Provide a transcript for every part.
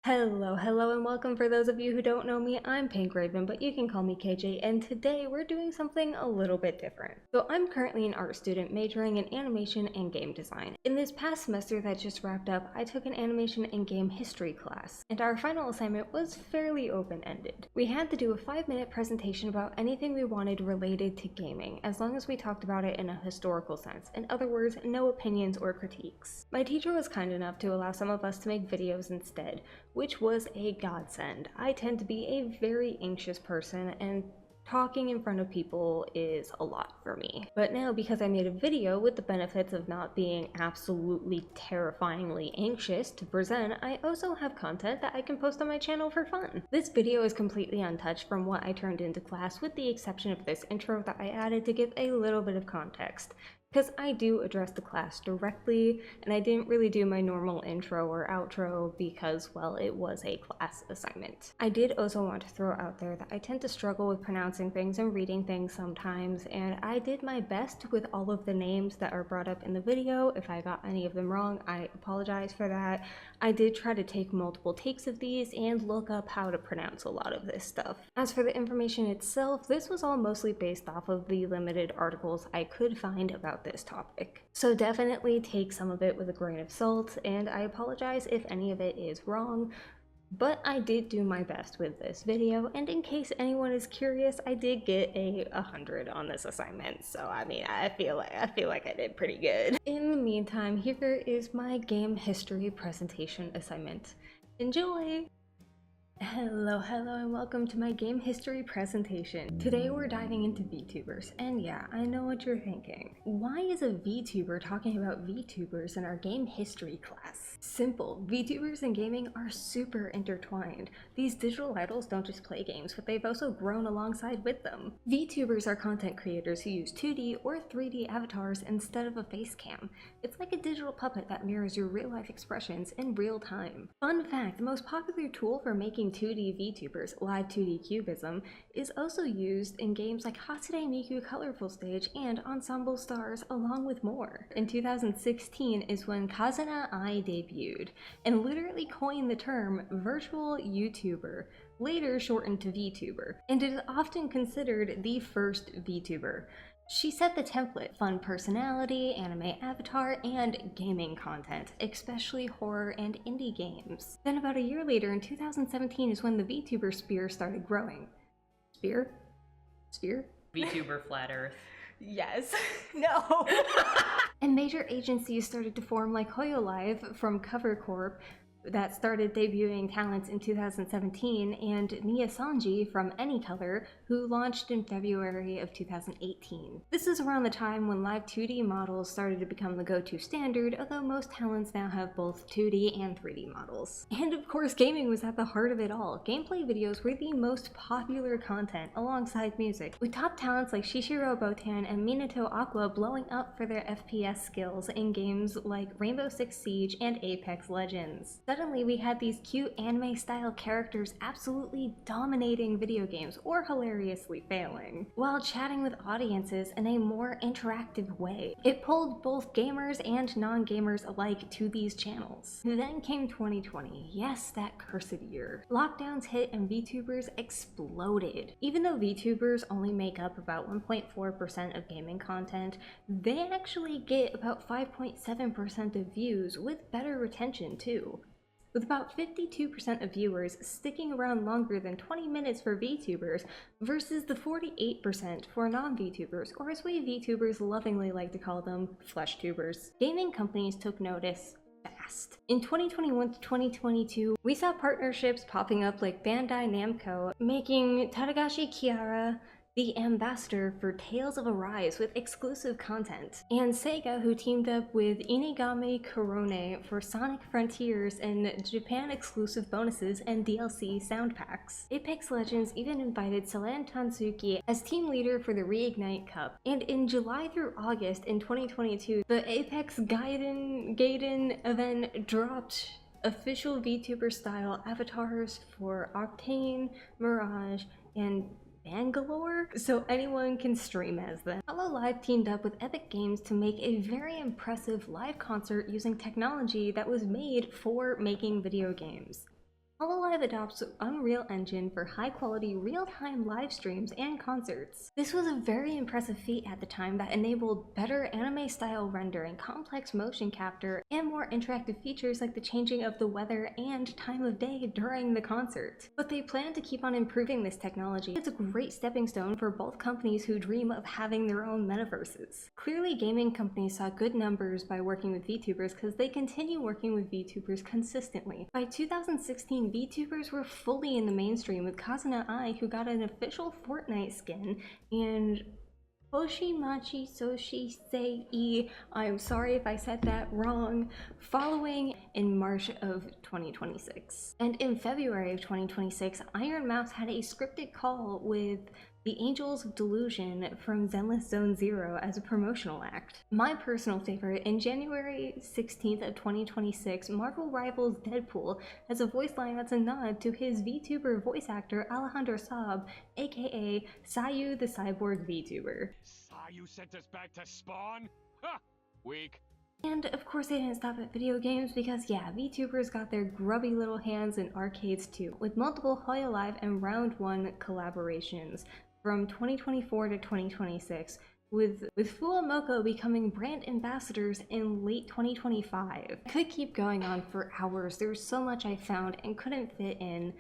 Hello, and welcome. For those of you who don't know me, I'm PinkRaven, but you can call me KJ, and today we're doing something a little bit different. So I'm currently an art student majoring in animation and game design. In this past semester that just wrapped up, I took an animation and game history class, and our final assignment was fairly open-ended. We had to do a 5-minute presentation about anything we wanted related to gaming, as long as we talked about it in a historical sense. In other words, no opinions or critiques. My teacher was kind enough to allow some of us to make videos instead, which was a godsend. I tend to be a very anxious person, and talking in front of people is a lot for me. But now, because I made a video with the benefits of not being absolutely terrifyingly anxious to present, I also have content that I can post on my channel for fun. This video is completely untouched from what I turned into class, with the exception of this intro that I added to give a little bit of context, because I do address the class directly, and I didn't really do my normal intro or outro because, well, it was a class assignment. I did also want to throw out there that I tend to struggle with pronouncing things and reading things sometimes, and I did my best with all of the names that are brought up in the video. If I got any of them wrong, I apologize for that. I did try to take multiple takes of these and look up how to pronounce a lot of this stuff. As for the information itself, this was all mostly based off of the limited articles I could find about this topic. So definitely take some of it with a grain of salt, and I apologize if any of it is wrong, but I did do my best with this video, and in case anyone is curious, I did get a 100 on this assignment, so I mean, I feel like I did pretty good. In the meantime, here is my game history presentation assignment. Enjoy! Hello, and welcome to my game history presentation. Today we're diving into VTubers, and yeah, I know what you're thinking. Why is a VTuber talking about VTubers in our game history class? Simple. VTubers and gaming are super intertwined. These digital idols don't just play games, but they've also grown alongside with them. VTubers are content creators who use 2D or 3D avatars instead of a face cam. It's like a digital puppet that mirrors your real-life expressions in real time. Fun fact, the most popular tool for making 2D VTubers, live 2D cubism, is also used in games like Hatsune Miku Colorful Stage and Ensemble Stars, along with more. In 2016 is when Kazuna Ai debuted, and literally coined the term virtual YouTuber, later shortened to VTuber, and is often considered the first VTuber. She set the template: fun personality, anime avatar, and gaming content, especially horror and indie games. Then about a year later, in 2017, is when the VTuber sphere started growing. Sphere? VTuber Flat Earth. Yes. No! And major agencies started to form, like HoYoLive from Cover Corp, that started debuting talents in 2017, and Nia Sanji from Anycolor, who launched in February of 2018. This is around the time when live 2D models started to become the go-to standard, although most talents now have both 2D and 3D models. And of course, gaming was at the heart of it all. Gameplay videos were the most popular content alongside music, with top talents like Shishiro Botan and Minato Aqua blowing up for their FPS skills in games like Rainbow Six Siege and Apex Legends. Suddenly we had these cute anime-style characters absolutely dominating video games, or hilariously failing, while chatting with audiences in a more interactive way. It pulled both gamers and non-gamers alike to these channels. Then came 2020, yes, that cursed year. Lockdowns hit and VTubers exploded. Even though VTubers only make up about 1.4% of gaming content, they actually get about 5.7% of views, with better retention too, with about 52% of viewers sticking around longer than 20 minutes for VTubers versus the 48% for non-VTubers, or as we VTubers lovingly like to call them, FleshTubers. Gaming companies took notice fast. In 2021 to 2022, we saw partnerships popping up like Bandai Namco making Tadagashi Kiara the ambassador for Tales of Arise with exclusive content, and Sega, who teamed up with Inigami Korone for Sonic Frontiers and Japan exclusive bonuses and DLC sound packs. Apex Legends even invited Selen Tansuki as team leader for the Reignite Cup, and in July through August in 2022, the Apex Gaiden event dropped official VTuber style avatars for Octane, Mirage, and Bangalore, so anyone can stream as them. HoloLive teamed up with Epic Games to make a very impressive live concert using technology that was made for making video games. Hololive adopts Unreal Engine for high-quality real-time live streams and concerts. This was a very impressive feat at the time that enabled better anime-style rendering, complex motion capture, and more interactive features like the changing of the weather and time of day during the concert. But they plan to keep on improving this technology. It's a great stepping stone for both companies who dream of having their own metaverses. Clearly, gaming companies saw good numbers by working with VTubers because they continue working with VTubers consistently. By 2016, VTubers were fully in the mainstream with Kazuna Ai, who got an official Fortnite skin, and Hoshimachi Soshi Sei, I'm sorry if I said that wrong, following in March of 2026. And in February of 2026, Iron Mouse had a scripted call with the Angels of Delusion from Zenless Zone Zero as a promotional act. My personal favorite, in January 16th of 2026, Marvel Rivals Deadpool has a voice line that's a nod to his VTuber voice actor Alejandro Saab, aka Sayu the Cyborg VTuber. Sayu sent us back to spawn? Ha! Weak. And of course they didn't stop at video games because yeah, VTubers got their grubby little hands in arcades too, with multiple Hololive and Round 1 collaborations from 2024 to 2026, with Fuamoko becoming brand ambassadors in late 2025. I could keep going on for hours, there's so much I found and couldn't fit in.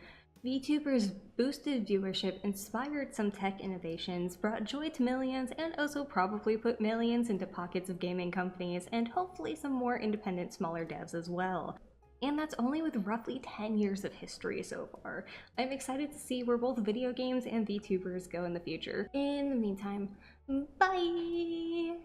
VTubers boosted viewership, inspired some tech innovations, brought joy to millions, and also probably put millions into pockets of gaming companies, and hopefully some more independent smaller devs as well. And that's only with roughly 10 years of history so far. I'm excited to see where both video games and VTubers go in the future. In the meantime, bye!